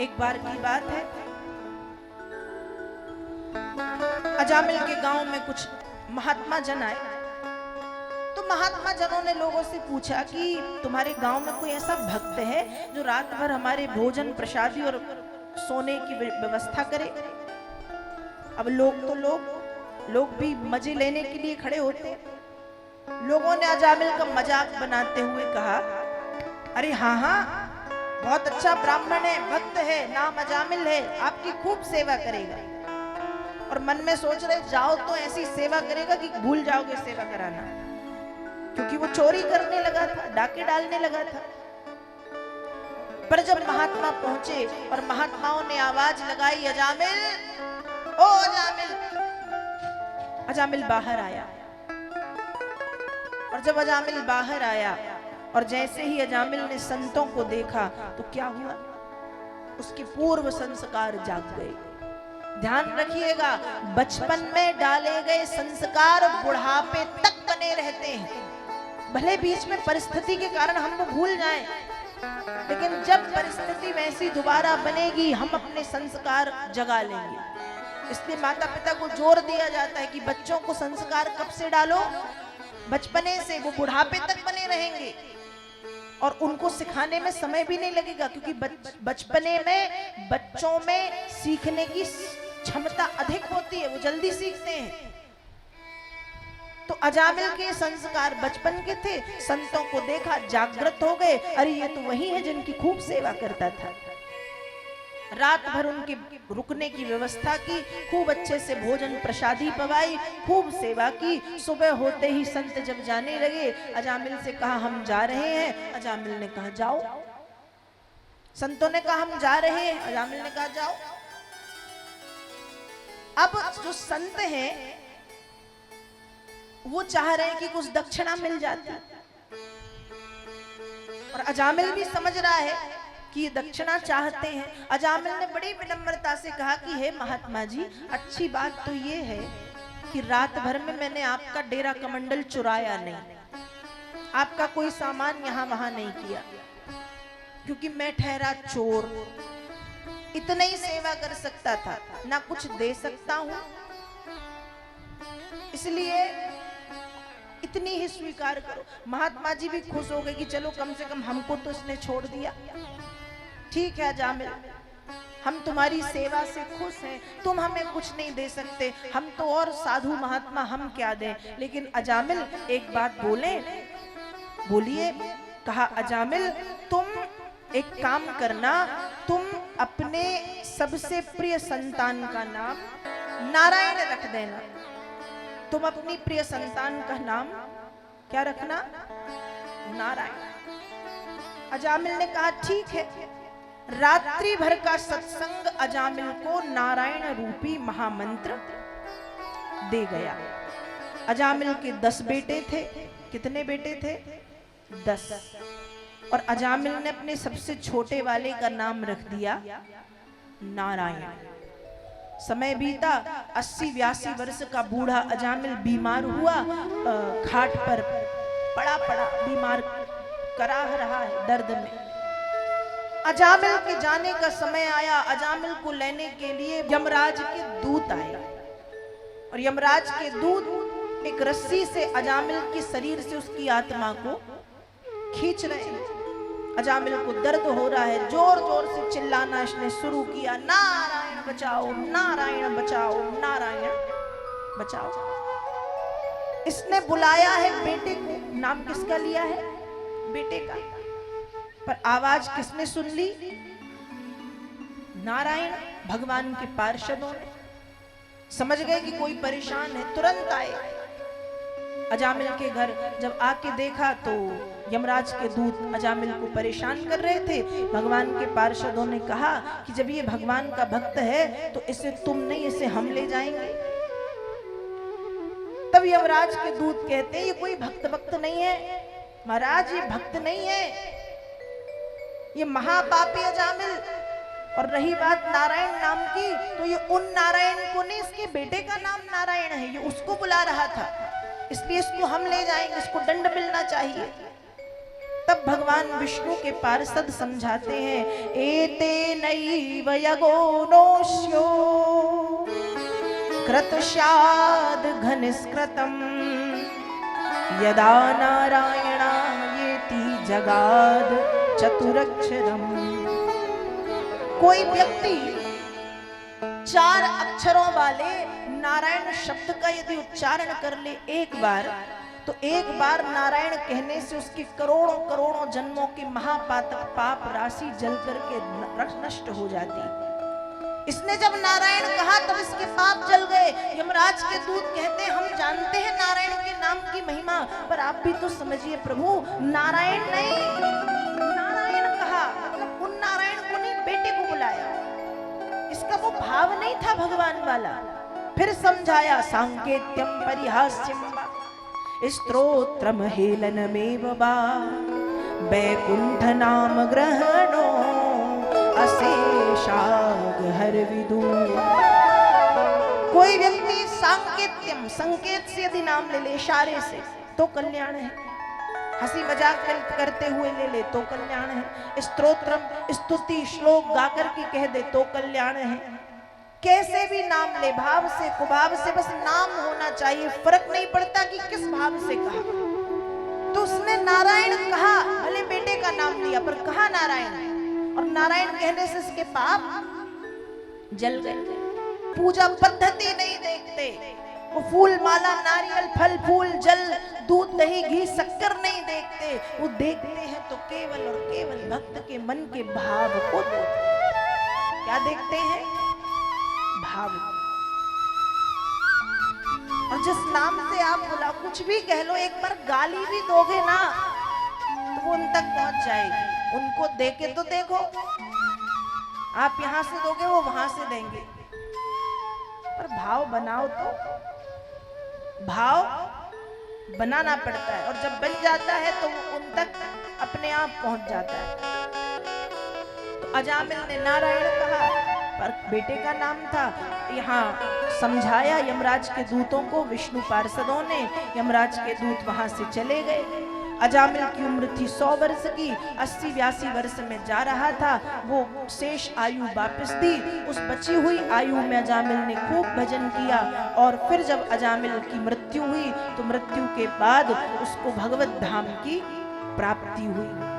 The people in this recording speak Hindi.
एक बार की बात है, अजामिल के गांव में कुछ महात्मा जन आए। तो महात्मा जनों ने लोगों से पूछा कि तुम्हारे गांव में कोई ऐसा भक्त है जो रात भर हमारे भोजन प्रसादी और सोने की व्यवस्था करे। अब लोग भी मजे लेने के लिए खड़े होते। लोगों ने अजामिल का मजाक बनाते हुए कहा, अरे हाँ हाँ, बहुत अच्छा ब्राह्मण है, भक्त है, नाम अजामिल है, आपकी खूब सेवा करेगा। और मन में सोच रहे, जाओ तो ऐसी सेवा करेगा कि भूल जाओगे सेवा कराना, क्योंकि वो चोरी करने लगा था, डाके डालने लगा था। पर जब महात्मा पहुंचे और महात्माओं ने आवाज लगाई, अजामिल, ओ अजामिल। अजामिल बाहर आया, और जब अजामिल बाहर आया और जैसे ही अजामिल ने संतों को देखा तो क्या हुआ, उसके पूर्व संस्कार जाग गए। ध्यान रखिएगा, बचपन में डाले गए संस्कार बुढ़ापे तक बने रहते हैं। भले बीच में परिस्थिति के कारण हम वो भूल जाएं, लेकिन जब परिस्थिति वैसी दोबारा बनेगी हम अपने संस्कार जगा लेंगे। इसलिए माता पिता को जोर दिया जाता है कि बच्चों को संस्कार कब से डालो, बचपने से, वो बुढ़ापे तक बने रहेंगे। और उनको सिखाने में समय भी नहीं लगेगा, क्योंकि बचपने में बच्चों में सीखने की क्षमता अधिक होती है, वो जल्दी सीखते हैं। तो अजामिल के संस्कार बचपन के थे, संतों को देखा, जागृत हो गए, अरे ये तो वही है जिनकी खूब सेवा करता था। रात भर उनके रुकने की व्यवस्था की, खूब अच्छे से भोजन प्रसादी पवाई, खूब सेवा की। सुबह होते ही संत जब जाने लगे, अजामिल से कहा हम जा रहे हैं। अजामिल ने कहा जाओ। संतों ने कहा हम जा रहे हैं, अजामिल ने कहा जाओ। अब जो संत हैं वो चाह रहे हैं कि कुछ दक्षिणा मिल जाती, और अजामिल भी समझ रहा है कि ये दक्षिणा चाहते हैं। अजामिल ने बड़ी विनम्रता से कहा कि हे महात्मा जी, अच्छी बात तो ये है कि रात भर में मैंने आपका डेरा कमंडल चुराया नहीं, आपका कोई सामान यहाँ वहां नहीं किया, क्योंकि मैं ठहरा चोर, इतना ही सेवा कर सकता था, ना कुछ दे सकता हूं, इसलिए इतनी ही स्वीकार करो। महात्मा जी भी खुश हो गए कि चलो कम से कम हमको तो इसने छोड़ दिया। ठीक है अजामिल, हम तुम्हारी सेवा से खुश हैं, तुम हमें कुछ नहीं दे सकते, हम तो और साधु महात्मा, हम क्या दें। लेकिन अजामिल एक बात बोले, बोलिए। कहा अजामिल, तुम एक काम करना, तुम अपने सबसे प्रिय संतान का नाम नारायण रख देना। तुम अपनी प्रिय संतान का नाम क्या रखना? नारायण। अजामिल ने कहा ठीक है। रात्रि भर का सत्संग अजामिल को नारायण रूपी महामंत्र दे गया। अजामिल के 10 बेटे थे। कितने बेटे थे? 10। और अजामिल ने अपने सबसे छोटे वाले का नाम रख दिया नारायण। समय बीता, 80-82 वर्ष का बूढ़ा अजामिल बीमार हुआ, खाट पर पड़ा बीमार कराह रहा है दर्द में। अजामिल के जाने का समय आया। अजामिल को लेने के लिए यमराज के दूत आए, और यमराज के दूत एक रस्सी से अजामिल के शरीर से उसकी आत्मा को खींच रहे हैं। अजामिल को दर्द हो रहा है, जोर जोर से चिल्लाना इसने शुरू किया, नारायण बचाओ, नारायण बचाओ, नारायण बचाओ। इसने बुलाया है बेटे को। नाम किसका लिया है? बेटे का। पर आवाज किसने सुन ली? नारायण, भगवान के पार्षदों ने। समझ गए कि कोई परेशान है, तुरंत आए। अजामिल के घर जब आके देखा तो यमराज के दूत अजामिल को परेशान कर रहे थे। भगवान के पार्षदों ने कहा कि जब ये भगवान का भक्त है तो इसे तुम नहीं, इसे हम ले जाएंगे। तब यमराज के दूत कहते हैं ये कोई भक्त नहीं है महाराज, ये भक्त नहीं है, ये महापापी अजामिल। और रही बात नारायण नाम की, तो ये उन नारायण को नहीं, इसके बेटे का नाम नारायण है, ये उसको बुला रहा था, इसलिए इसको हम ले जाएंगे, इसको दंड मिलना चाहिए। तब भगवान विष्णु के पार्षद समझाते हैं, एते नैव यगोनोष्यो कृतशाद घनिष्कृतम यदा नारायणायेति जगाद चतुरक्षरम। कोई व्यक्ति 4 अक्षरों वाले नारायण शब्द का यदि उच्चारण कर ले एक बार, तो एक बार नारायण कहने से उसकी करोड़ों करोड़ों जन्मों की महापातक पाप राशि जल करके नष्ट हो जाती। इसने जब नारायण कहा तब इसके पाप जल गए। यमराज के दूत कहते, हम जानते हैं नारायण के नाम की महिमा, पर आप भी तो समझिए प्रभु, नारायण नहीं, नारायण कहा मतलब उन नारायण को नहीं, बेटे को बुलाया। इसका वो भाव नहीं था भगवान वाला। फिर समझाया, सांकेत्यम परिहास्यम स्तोत्रम हेलनमेव वा वैकुंठ नाम ग्रहणो अशेषाग हर विदु। कोई व्यक्ति सांकेत्यम, संकेत से यदि नाम ले ले, इशारे से, तो कल्याण है। हंसी मजाक करते हुए ले ले तो कल्याण है। स्तोत्रम, स्तुति श्लोक गाकर के कह दे तो कल्याण है। कैसे भी नाम ले, भाव से कुभाव से, बस नाम होना चाहिए, फर्क नहीं पड़ता कि किस भाव से कहा। तो उसने नारायण कहा, भले बेटे का नाम लिया पर कहा नारायण, और नारायण कहने से इसके पाप जल गए। पूजा पद्धति नहीं देखते, वो फूल माला नारियल फल फूल जल दूध दही घी शक्कर नहीं देखते, वो देखते हैं तो केवल और केवल भक्त के मन के भाव को देखते। क्या देखते हैं? भाव। और जिस नाम से आप बुला, कुछ भी कह लो, एक बार गाली भी दोगे ना तो वो उन तक पहुंच जाएगी। उनको देके तो देखो, आप यहां से दोगे वो वहां से देंगे, पर भाव बनाओ तो। भाव बनाना पड़ता है, और जब बन जाता है तो वो उन तक अपने आप पहुंच जाता है। तो अजामिल ने नारायण कहा, पर बेटे का नाम था। यहाँ समझाया यमराज के दूतों को, विष्णु पार्षदों ने। यमराज के दूत वहां से चले गए। अजामिल की उम्र थी 100 वर्ष की, 80-82 वर्ष में जा रहा था। वो शेष आयु वापस दी। उस बची हुई आयु में अजामिल ने खूब भजन किया, और फिर जब अजामिल की मृत्यु हुई तो मृत्यु के बाद उसको भगवत धाम की प्राप्ति हुई।